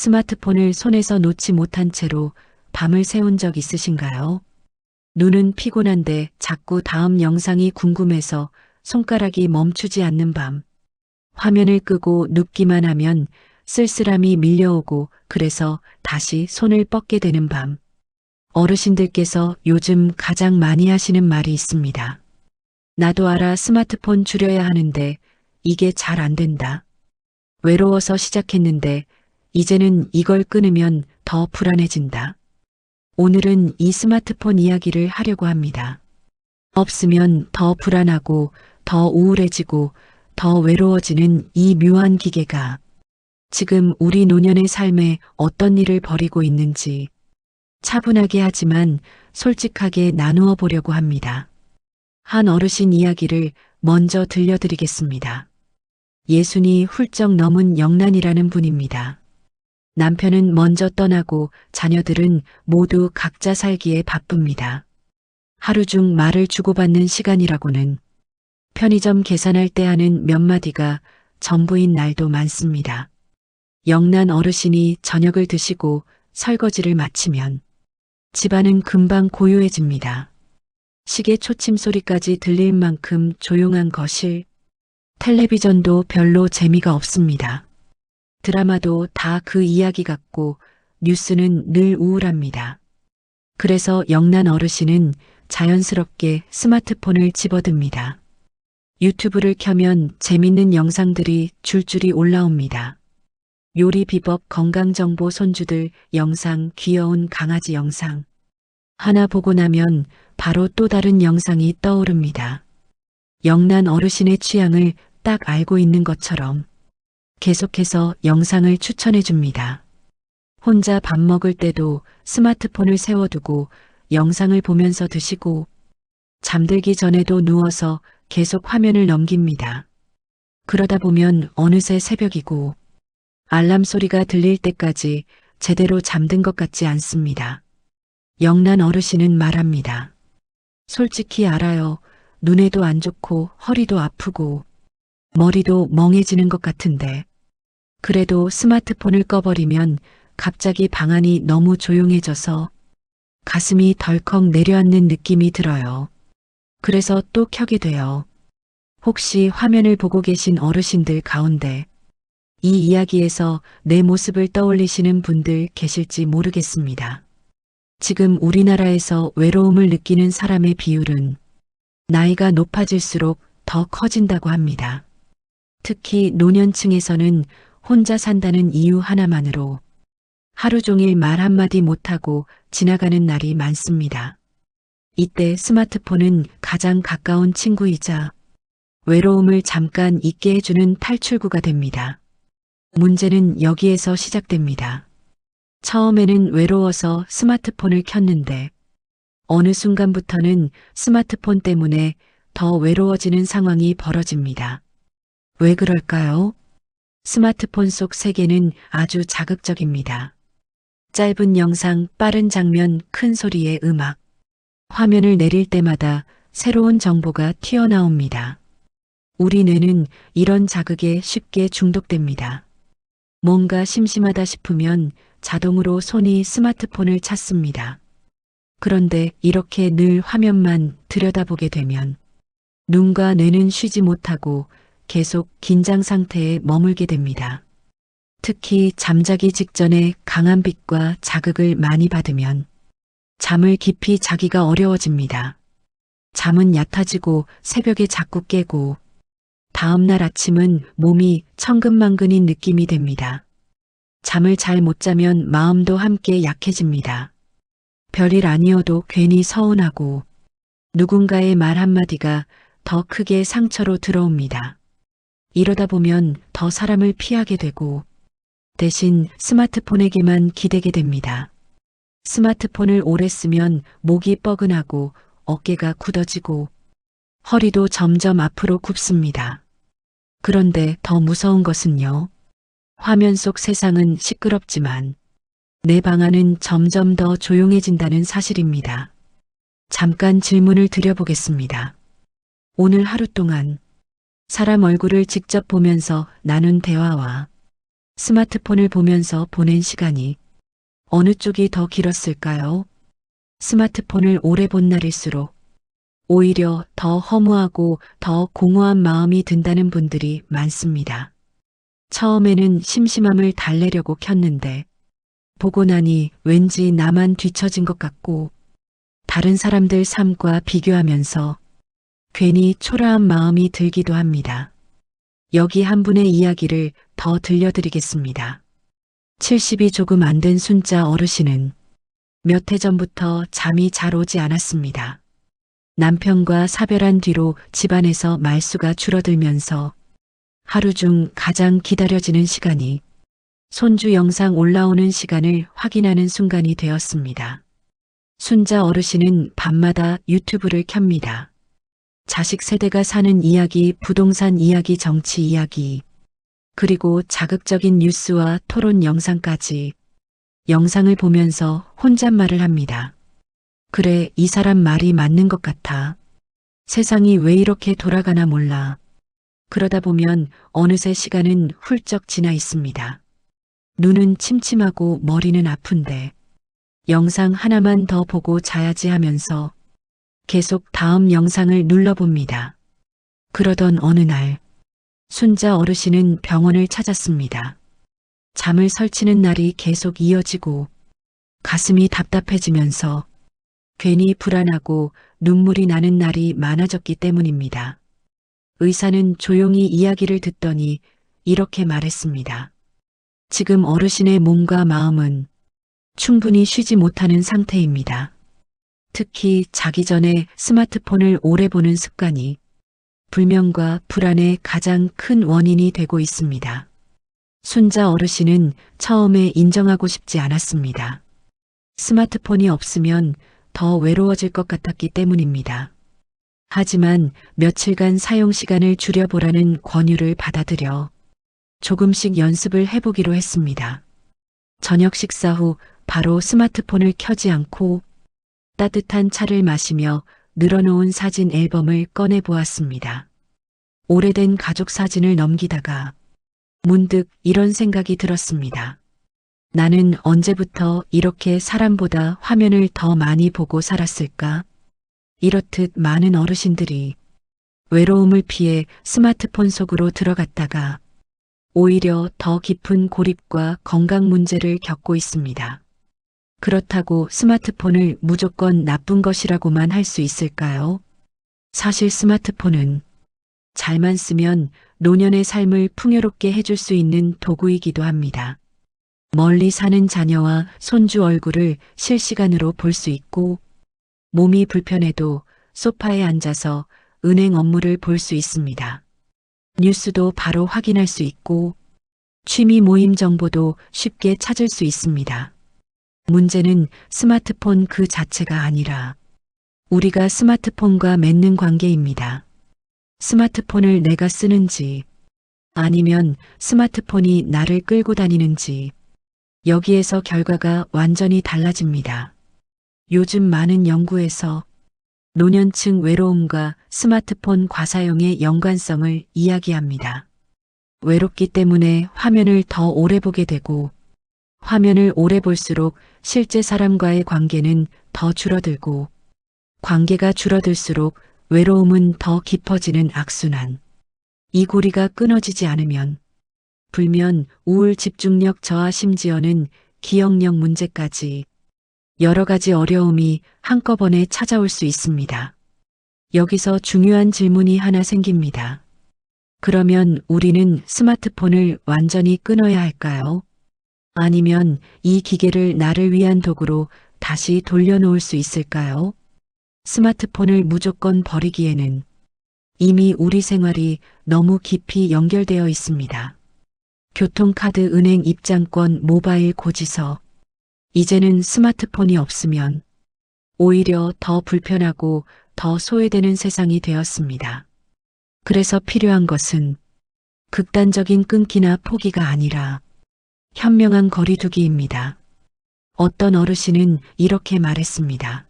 스마트폰을 손에서 놓지 못한 채로 밤을 새운 적 있으신가요? 눈은 피곤한데 자꾸 다음 영상이 궁금해서 손가락이 멈추지 않는 밤. 화면을 끄고 눕기만 하면 쓸쓸함이 밀려오고 그래서 다시 손을 뻗게 되는 밤. 어르신들께서 요즘 가장 많이 하시는 말이 있습니다. 나도 알아 스마트폰 줄여야 하는데 이게 잘 안 된다. 외로워서 시작했는데 이제는 이걸 끊으면 더 불안해진다. 오늘은 이 스마트폰 이야기를 하려고 합니다. 없으면 더 불안하고 더 우울해지고 더 외로워지는 이 묘한 기계가 지금 우리 노년의 삶에 어떤 일을 벌이고 있는지 차분하게 하지만 솔직하게 나누어 보려고 합니다. 한 어르신 이야기를 먼저 들려드리겠습니다. 예순이 훌쩍 넘은 영란이라는 분입니다. 남편은 먼저 떠나고 자녀들은 모두 각자 살기에 바쁩니다. 하루 중 말을 주고받는 시간이라고는 편의점 계산할 때 하는 몇 마디가 전부인 날도 많습니다. 영란 어르신이 저녁을 드시고 설거지를 마치면 집안은 금방 고요해집니다. 시계 초침 소리까지 들릴 만큼 조용한 거실, 텔레비전도 별로 재미가 없습니다. 드라마도 다 그 이야기 같고 뉴스는 늘 우울합니다. 그래서 영란 어르신은 자연스럽게 스마트폰을 집어듭니다. 유튜브를 켜면 재밌는 영상들이 줄줄이 올라옵니다. 요리 비법, 건강정보, 손주들 영상, 귀여운 강아지 영상. 하나 보고 나면 바로 또 다른 영상이 떠오릅니다. 영란 어르신의 취향을 딱 알고 있는 것처럼 계속해서 영상을 추천해 줍니다. 혼자 밥 먹을 때도 스마트폰을 세워두고 영상을 보면서 드시고 잠들기 전에도 누워서 계속 화면을 넘깁니다. 그러다 보면 어느새 새벽이고 알람 소리가 들릴 때까지 제대로 잠든 것 같지 않습니다. 영란 어르신은 말합니다. 솔직히 알아요. 눈에도 안 좋고 허리도 아프고 머리도 멍해지는 것 같은데 그래도 스마트폰을 꺼버리면 갑자기 방 안이 너무 조용해져서 가슴이 덜컥 내려앉는 느낌이 들어요. 그래서 또 켜게 돼요. 혹시 화면을 보고 계신 어르신들 가운데 이 이야기에서 내 모습을 떠올리시는 분들 계실지 모르겠습니다. 지금 우리나라에서 외로움을 느끼는 사람의 비율은 나이가 높아질수록 더 커진다고 합니다. 특히 노년층에서는 혼자 산다는 이유 하나만으로 하루 종일 말 한마디 못하고 지나가는 날이 많습니다. 이때 스마트폰은 가장 가까운 친구이자 외로움을 잠깐 잊게 해주는 탈출구가 됩니다. 문제는 여기에서 시작됩니다. 처음에는 외로워서 스마트폰을 켰는데 어느 순간부터는 스마트폰 때문에 더 외로워지는 상황이 벌어집니다. 왜 그럴까요? 스마트폰 속 세계는 아주 자극적입니다. 짧은 영상, 빠른 장면, 큰 소리의 음악. 화면을 내릴 때마다 새로운 정보가 튀어나옵니다. 우리 뇌는 이런 자극에 쉽게 중독됩니다. 뭔가 심심하다 싶으면 자동으로 손이 스마트폰을 찾습니다. 그런데 이렇게 늘 화면만 들여다보게 되면 눈과 뇌는 쉬지 못하고 계속 긴장 상태에 머물게 됩니다. 특히 잠자기 직전에 강한 빛과 자극을 많이 받으면 잠을 깊이 자기가 어려워집니다. 잠은 얕아지고 새벽에 자꾸 깨고 다음날 아침은 몸이 천근만근인 느낌이 됩니다. 잠을 잘 못 자면 마음도 함께 약해집니다. 별일 아니어도 괜히 서운하고 누군가의 말 한마디가 더 크게 상처로 들어옵니다. 이러다 보면 더 사람을 피하게 되고 대신 스마트폰에게만 기대게 됩니다. 스마트폰을 오래 쓰면 목이 뻐근하고 어깨가 굳어지고 허리도 점점 앞으로 굽습니다. 그런데 더 무서운 것은요. 화면 속 세상은 시끄럽지만 내 방 안은 점점 더 조용해진다는 사실입니다. 잠깐 질문을 드려보겠습니다. 오늘 하루 동안 사람 얼굴을 직접 보면서 나눈 대화와 스마트폰을 보면서 보낸 시간이 어느 쪽이 더 길었을까요? 스마트폰을 오래 본 날일수록 오히려 더 허무하고 더 공허한 마음이 든다는 분들이 많습니다. 처음에는 심심함을 달래려고 켰는데 보고 나니 왠지 나만 뒤처진 것 같고 다른 사람들 삶과 비교하면서 괜히 초라한 마음이 들기도 합니다. 여기 한 분의 이야기를 더 들려드리겠습니다. 70이 조금 안 된 순자 어르신은 몇 해 전부터 잠이 잘 오지 않았습니다. 남편과 사별한 뒤로 집안에서 말수가 줄어들면서 하루 중 가장 기다려지는 시간이 손주 영상 올라오는 시간을 확인하는 순간이 되었습니다. 순자 어르신은 밤마다 유튜브를 켭니다. 자식 세대가 사는 이야기, 부동산 이야기, 정치 이야기, 그리고 자극적인 뉴스와 토론 영상까지 영상을 보면서 혼잣말을 합니다. 그래, 이 사람 말이 맞는 것 같아. 세상이 왜 이렇게 돌아가나 몰라. 그러다 보면 어느새 시간은 훌쩍 지나 있습니다. 눈은 침침하고 머리는 아픈데 영상 하나만 더 보고 자야지 하면서 계속 다음 영상을 눌러봅니다. 그러던 어느 날 순자 어르신은 병원을 찾았습니다. 잠을 설치는 날이 계속 이어지고 가슴이 답답해지면서 괜히 불안하고 눈물이 나는 날이 많아졌기 때문입니다. 의사는 조용히 이야기를 듣더니 이렇게 말했습니다. 지금 어르신의 몸과 마음은 충분히 쉬지 못하는 상태입니다. 특히 자기 전에 스마트폰을 오래 보는 습관이 불면과 불안의 가장 큰 원인이 되고 있습니다. 순자 어르신은 처음에 인정하고 싶지 않았습니다. 스마트폰이 없으면 더 외로워질 것 같았기 때문입니다. 하지만 며칠간 사용 시간을 줄여보라는 권유를 받아들여 조금씩 연습을 해보기로 했습니다. 저녁 식사 후 바로 스마트폰을 켜지 않고 따뜻한 차를 마시며 늘어놓은 사진 앨범을 꺼내 보았습니다. 오래된 가족 사진을 넘기다가 문득 이런 생각이 들었습니다. 나는 언제부터 이렇게 사람보다 화면을 더 많이 보고 살았을까? 이렇듯 많은 어르신들이 외로움을 피해 스마트폰 속으로 들어갔다가 오히려 더 깊은 고립과 건강 문제를 겪고 있습니다. 그렇다고 스마트폰을 무조건 나쁜 것이라고만 할 수 있을까요? 사실 스마트폰은 잘만 쓰면 노년의 삶을 풍요롭게 해줄 수 있는 도구이기도 합니다. 멀리 사는 자녀와 손주 얼굴을 실시간으로 볼 수 있고 몸이 불편해도 소파에 앉아서 은행 업무를 볼 수 있습니다. 뉴스도 바로 확인할 수 있고 취미 모임 정보도 쉽게 찾을 수 있습니다. 문제는 스마트폰 그 자체가 아니라 우리가 스마트폰과 맺는 관계입니다. 스마트폰을 내가 쓰는지 아니면 스마트폰이 나를 끌고 다니는지 여기에서 결과가 완전히 달라집니다. 요즘 많은 연구에서 노년층 외로움과 스마트폰 과사용의 연관성을 이야기합니다. 외롭기 때문에 화면을 더 오래 보게 되고 화면을 오래 볼수록 실제 사람과의 관계는 더 줄어들고 관계가 줄어들수록 외로움은 더 깊어지는 악순환. 이 고리가 끊어지지 않으면 불면, 우울, 집중력 저하 심지어는 기억력 문제까지 여러 가지 어려움이 한꺼번에 찾아올 수 있습니다. 여기서 중요한 질문이 하나 생깁니다. 그러면 우리는 스마트폰을 완전히 끊어야 할까요? 아니면 이 기계를 나를 위한 도구로 다시 돌려놓을 수 있을까요? 스마트폰을 무조건 버리기에는 이미 우리 생활이 너무 깊이 연결되어 있습니다. 교통카드, 은행 입장권, 모바일 고지서. 이제는 스마트폰이 없으면 오히려 더 불편하고 더 소외되는 세상이 되었습니다. 그래서 필요한 것은 극단적인 끊기나 포기가 아니라 현명한 거리두기입니다. 어떤 어르신은 이렇게 말했습니다.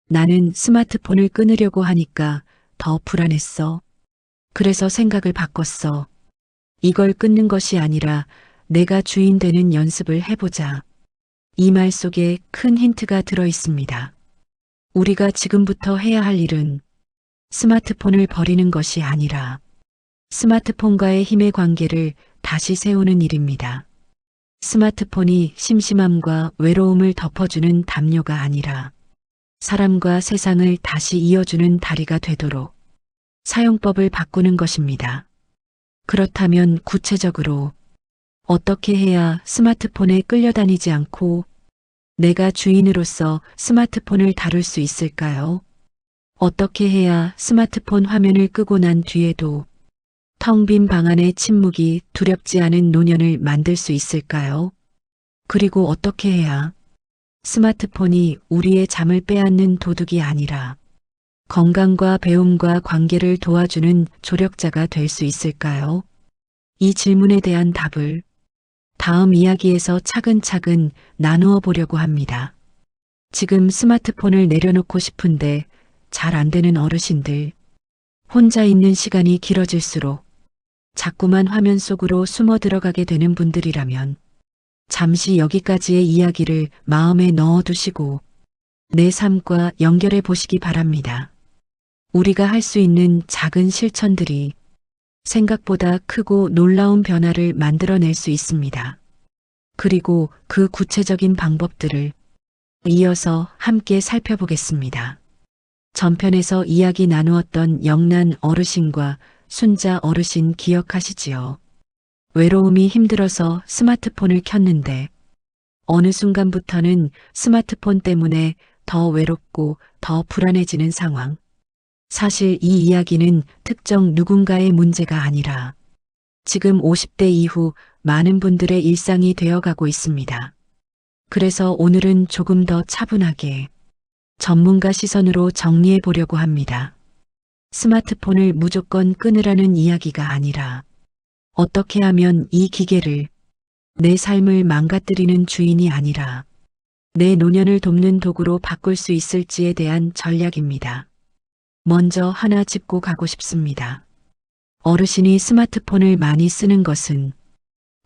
나는 스마트폰을 끊으려고 하니까 더 불안했어. 그래서 생각을 바꿨어. 이걸 끊는 것이 아니라 내가 주인 되는 연습을 해보자. 이 말 속에 큰 힌트가 들어 있습니다. 우리가 지금부터 해야 할 일은 스마트폰을 버리는 것이 아니라 스마트폰과의 힘의 관계를 다시 세우는 일입니다. 스마트폰이 심심함과 외로움을 덮어주는 담요가 아니라 사람과 세상을 다시 이어주는 다리가 되도록 사용법을 바꾸는 것입니다. 그렇다면 구체적으로 어떻게 해야 스마트폰에 끌려다니지 않고 내가 주인으로서 스마트폰을 다룰 수 있을까요? 어떻게 해야 스마트폰 화면을 끄고 난 뒤에도 텅 빈 방 안의 침묵이 두렵지 않은 노년을 만들 수 있을까요? 그리고 어떻게 해야 스마트폰이 우리의 잠을 빼앗는 도둑이 아니라 건강과 배움과 관계를 도와주는 조력자가 될 수 있을까요? 이 질문에 대한 답을 다음 이야기에서 차근차근 나누어 보려고 합니다. 지금 스마트폰을 내려놓고 싶은데 잘 안 되는 어르신들, 혼자 있는 시간이 길어질수록 자꾸만 화면 속으로 숨어 들어가게 되는 분들이라면 잠시 여기까지의 이야기를 마음에 넣어두시고 내 삶과 연결해 보시기 바랍니다. 우리가 할 수 있는 작은 실천들이 생각보다 크고 놀라운 변화를 만들어낼 수 있습니다. 그리고 그 구체적인 방법들을 이어서 함께 살펴보겠습니다. 전편에서 이야기 나누었던 영란 어르신과 순자 어르신 기억하시지요? 외로움이 힘들어서 스마트폰을 켰는데 어느 순간부터는 스마트폰 때문에 더 외롭고 더 불안해지는 상황. 사실 이 이야기는 특정 누군가의 문제가 아니라 지금 50대 이후 많은 분들의 일상이 되어가고 있습니다. 그래서 오늘은 조금 더 차분하게 전문가 시선으로 정리해 보려고 합니다. 스마트폰을 무조건 끊으라는 이야기가 아니라 어떻게 하면 이 기계를 내 삶을 망가뜨리는 주인이 아니라 내 노년을 돕는 도구로 바꿀 수 있을지에 대한 전략입니다. 먼저 하나 짚고 가고 싶습니다. 어르신이 스마트폰을 많이 쓰는 것은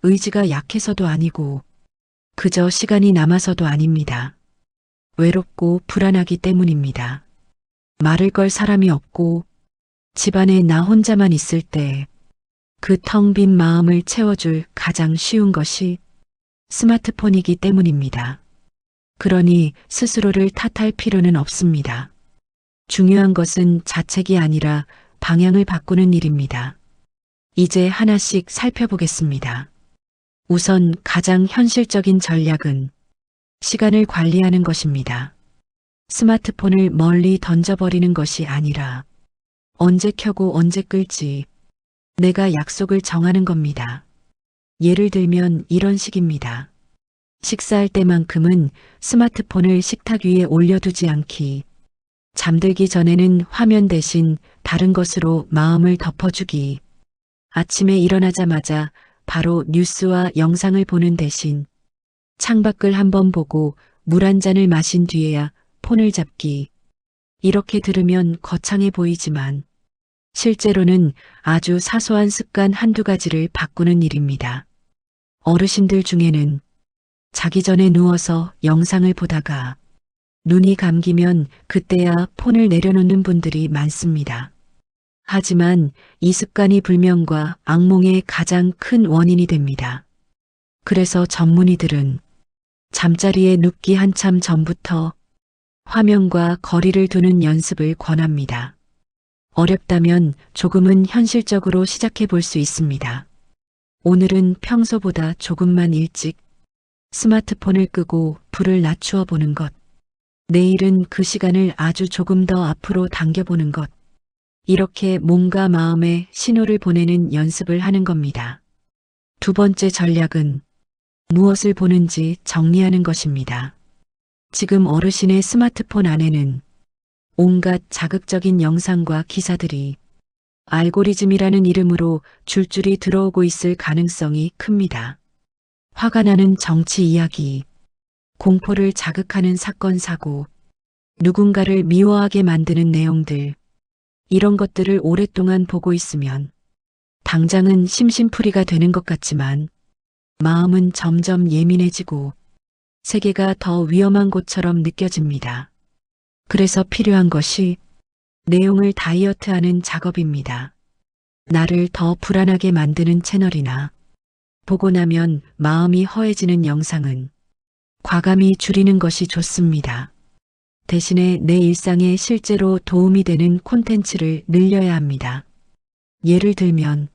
의지가 약해서도 아니고 그저 시간이 남아서도 아닙니다. 외롭고 불안하기 때문입니다. 말을 걸 사람이 없고 집안에 나 혼자만 있을 때 그 텅 빈 마음을 채워줄 가장 쉬운 것이 스마트폰이기 때문입니다. 그러니 스스로를 탓할 필요는 없습니다. 중요한 것은 자책이 아니라 방향을 바꾸는 일입니다. 이제 하나씩 살펴보겠습니다. 우선 가장 현실적인 전략은 시간을 관리하는 것입니다. 스마트폰을 멀리 던져버리는 것이 아니라 언제 켜고 언제 끌지 내가 약속을 정하는 겁니다. 예를 들면 이런 식입니다. 식사할 때만큼은 스마트폰을 식탁 위에 올려두지 않기. 잠들기 전에는 화면 대신 다른 것으로 마음을 덮어주기. 아침에 일어나자마자 바로 뉴스와 영상을 보는 대신 창밖을 한번 보고 물 한 잔을 마신 뒤에야 폰을 잡기. 이렇게 들으면 거창해 보이지만 실제로는 아주 사소한 습관 한두 가지를 바꾸는 일입니다. 어르신들 중에는 자기 전에 누워서 영상을 보다가 눈이 감기면 그때야 폰을 내려놓는 분들이 많습니다. 하지만 이 습관이 불면과 악몽의 가장 큰 원인이 됩니다. 그래서 전문의들은 잠자리에 눕기 한참 전부터 화면과 거리를 두는 연습을 권합니다. 어렵다면 조금은 현실적으로 시작해 볼 수 있습니다. 오늘은 평소보다 조금만 일찍 스마트폰을 끄고 불을 낮추어 보는 것. 내일은 그 시간을 아주 조금 더 앞으로 당겨보는 것. 이렇게 몸과 마음에 신호를 보내는 연습을 하는 겁니다. 두 번째 전략은 무엇을 보는지 정리하는 것입니다. 지금 어르신의 스마트폰 안에는 온갖 자극적인 영상과 기사들이 알고리즘이라는 이름으로 줄줄이 들어오고 있을 가능성이 큽니다. 화가 나는 정치 이야기, 공포를 자극하는 사건 사고, 누군가를 미워하게 만드는 내용들, 이런 것들을 오랫동안 보고 있으면 당장은 심심풀이가 되는 것 같지만 마음은 점점 예민해지고 세계가 더 위험한 곳처럼 느껴집니다. 그래서 필요한 것이 내용을 다이어트하는 작업입니다. 나를 더 불안하게 만드는 채널이나 보고 나면 마음이 허해지는 영상은 과감히 줄이는 것이 좋습니다. 대신에 내 일상에 실제로 도움이 되는 콘텐츠를 늘려야 합니다. 예를 들면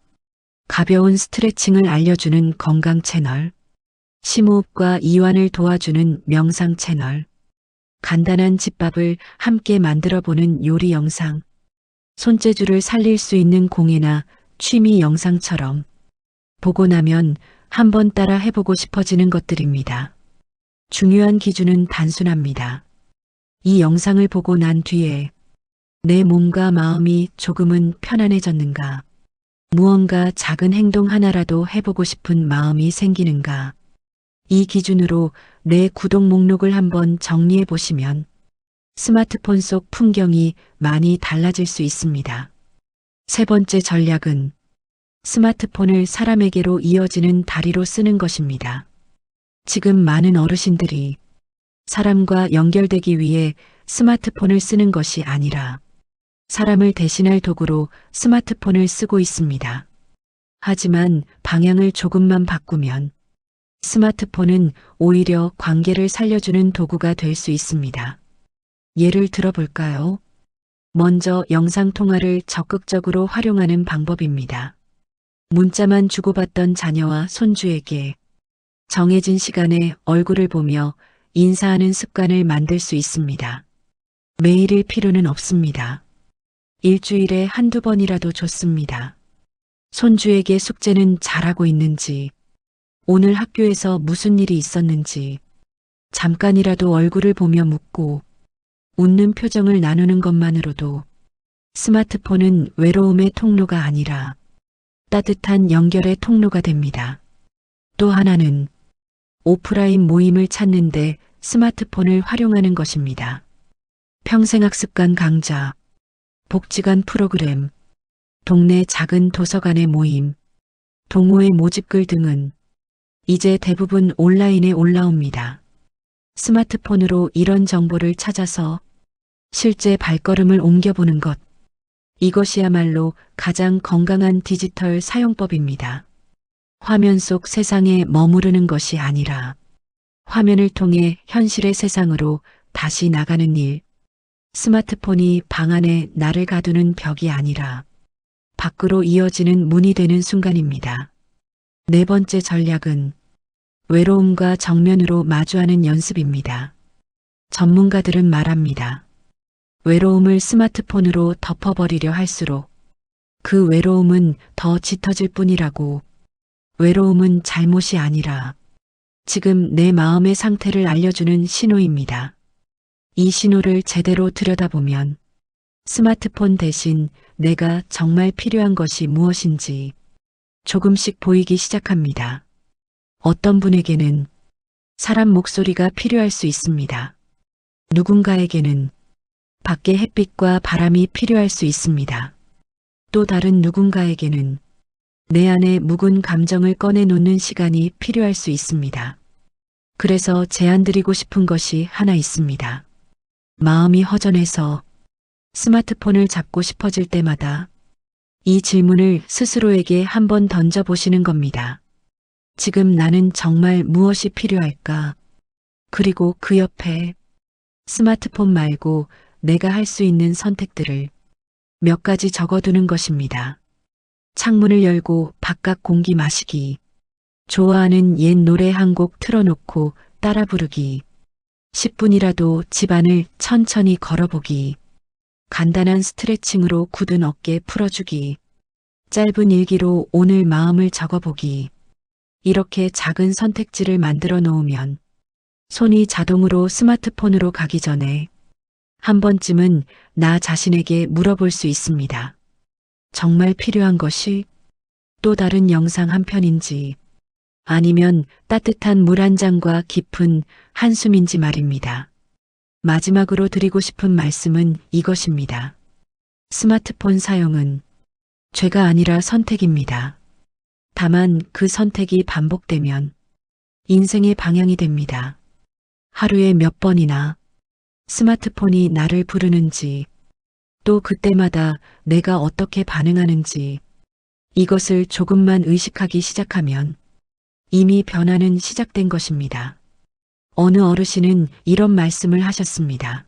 가벼운 스트레칭을 알려주는 건강 채널, 심호흡과 이완을 도와주는 명상 채널, 간단한 집밥을 함께 만들어 보는 요리 영상, 손재주를 살릴 수 있는 공예나 취미 영상처럼 보고 나면 한번 따라 해보고 싶어지는 것들입니다. 중요한 기준은 단순합니다. 이 영상을 보고 난 뒤에 내 몸과 마음이 조금은 편안해졌는가, 무언가 작은 행동 하나라도 해보고 싶은 마음이 생기는가, 이 기준으로 내 구독 목록을 한번 정리해 보시면 스마트폰 속 풍경이 많이 달라질 수 있습니다. 세 번째 전략은 스마트폰을 사람에게로 이어지는 다리로 쓰는 것입니다. 지금 많은 어르신들이 사람과 연결되기 위해 스마트폰을 쓰는 것이 아니라 사람을 대신할 도구로 스마트폰을 쓰고 있습니다. 하지만 방향을 조금만 바꾸면 스마트폰은 오히려 관계를 살려주는 도구가 될 수 있습니다. 예를 들어볼까요? 먼저 영상통화를 적극적으로 활용하는 방법입니다. 문자만 주고받던 자녀와 손주에게 정해진 시간에 얼굴을 보며 인사하는 습관을 만들 수 있습니다. 매일일 필요는 없습니다. 일주일에 한두 번이라도 좋습니다. 손주에게 숙제는 잘하고 있는지, 오늘 학교에서 무슨 일이 있었는지 잠깐이라도 얼굴을 보며 묻고 웃는 표정을 나누는 것만으로도 스마트폰은 외로움의 통로가 아니라 따뜻한 연결의 통로가 됩니다. 또 하나는 오프라인 모임을 찾는데 스마트폰을 활용하는 것입니다. 평생학습관 강좌, 복지관 프로그램, 동네 작은 도서관의 모임, 동호회 모집글 등은 이제 대부분 온라인에 올라옵니다. 스마트폰으로 이런 정보를 찾아서 실제 발걸음을 옮겨보는 것, 이것이야말로 가장 건강한 디지털 사용법입니다. 화면 속 세상에 머무르는 것이 아니라 화면을 통해 현실의 세상으로 다시 나가는 일, 스마트폰이 방 안에 나를 가두는 벽이 아니라 밖으로 이어지는 문이 되는 순간입니다. 네 번째 전략은 외로움과 정면으로 마주하는 연습입니다. 전문가들은 말합니다. 외로움을 스마트폰으로 덮어버리려 할수록 그 외로움은 더 짙어질 뿐이라고. 외로움은 잘못이 아니라 지금 내 마음의 상태를 알려주는 신호입니다. 이 신호를 제대로 들여다보면 스마트폰 대신 내가 정말 필요한 것이 무엇인지 조금씩 보이기 시작합니다. 어떤 분에게는 사람 목소리가 필요할 수 있습니다. 누군가에게는 밖의 햇빛과 바람이 필요할 수 있습니다. 또 다른 누군가에게는 내 안에 묵은 감정을 꺼내놓는 시간이 필요할 수 있습니다. 그래서 제안드리고 싶은 것이 하나 있습니다. 마음이 허전해서 스마트폰을 잡고 싶어질 때마다 이 질문을 스스로에게 한번 던져보시는 겁니다. 지금 나는 정말 무엇이 필요할까? 그리고 그 옆에 스마트폰 말고 내가 할 수 있는 선택들을 몇 가지 적어두는 것입니다. 창문을 열고 바깥 공기 마시기, 좋아하는 옛 노래 한 곡 틀어놓고 따라 부르기, 10분이라도 집안을 천천히 걸어보기, 간단한 스트레칭으로 굳은 어깨 풀어주기, 짧은 일기로 오늘 마음을 적어보기, 이렇게 작은 선택지를 만들어 놓으면 손이 자동으로 스마트폰으로 가기 전에 한 번쯤은 나 자신에게 물어볼 수 있습니다. 정말 필요한 것이 또 다른 영상 한 편인지 아니면 따뜻한 물 한 잔과 깊은 한숨인지 말입니다. 마지막으로 드리고 싶은 말씀은 이것입니다. 스마트폰 사용은 죄가 아니라 선택입니다. 다만 그 선택이 반복되면 인생의 방향이 됩니다. 하루에 몇 번이나 스마트폰이 나를 부르는지, 또 그때마다 내가 어떻게 반응하는지, 이것을 조금만 의식하기 시작하면 이미 변화는 시작된 것입니다. 어느 어르신은 이런 말씀을 하셨습니다.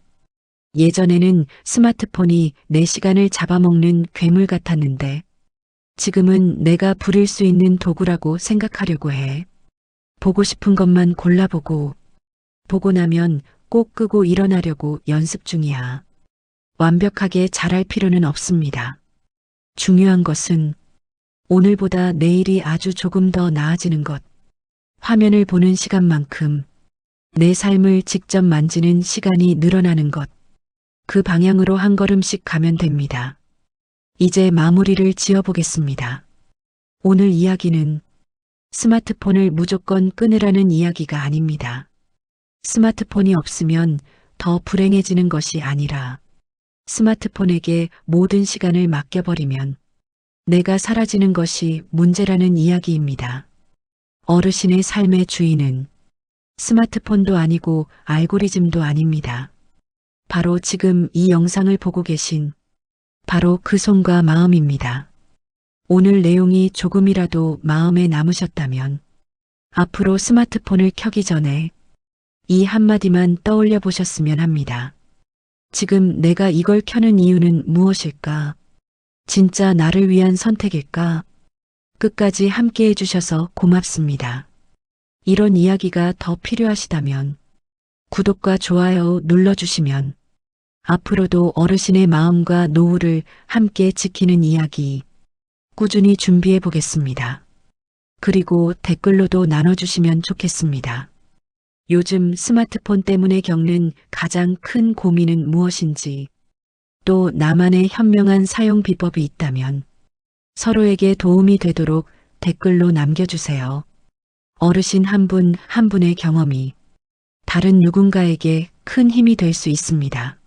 예전에는 스마트폰이 내 시간을 잡아먹는 괴물 같았는데 지금은 내가 부릴 수 있는 도구라고 생각하려고 해. 보고 싶은 것만 골라보고 보고 나면 꼭 끄고 일어나려고 연습 중이야. 완벽하게 잘할 필요는 없습니다. 중요한 것은 오늘보다 내일이 아주 조금 더 나아지는 것. 화면을 보는 시간만큼 내 삶을 직접 만지는 시간이 늘어나는 것. 그 방향으로 한 걸음씩 가면 됩니다. 이제 마무리를 지어보겠습니다. 오늘 이야기는 스마트폰을 무조건 끊으라는 이야기가 아닙니다. 스마트폰이 없으면 더 불행해지는 것이 아니라 스마트폰에게 모든 시간을 맡겨버리면 내가 사라지는 것이 문제라는 이야기입니다. 어르신의 삶의 주인은 스마트폰도 아니고 알고리즘도 아닙니다. 바로 지금 이 영상을 보고 계신 바로 그 손과 마음입니다. 오늘 내용이 조금이라도 마음에 남으셨다면 앞으로 스마트폰을 켜기 전에 이 한마디만 떠올려 보셨으면 합니다. 지금 내가 이걸 켜는 이유는 무엇일까? 진짜 나를 위한 선택일까? 끝까지 함께 해주셔서 고맙습니다. 이런 이야기가 더 필요하시다면 구독과 좋아요 눌러주시면 앞으로도 어르신의 마음과 노후를 함께 지키는 이야기 꾸준히 준비해 보겠습니다. 그리고 댓글로도 나눠주시면 좋겠습니다. 요즘 스마트폰 때문에 겪는 가장 큰 고민은 무엇인지, 또 나만의 현명한 사용 비법이 있다면 서로에게 도움이 되도록 댓글로 남겨주세요. 어르신 한 분 한 분의 경험이 다른 누군가에게 큰 힘이 될 수 있습니다.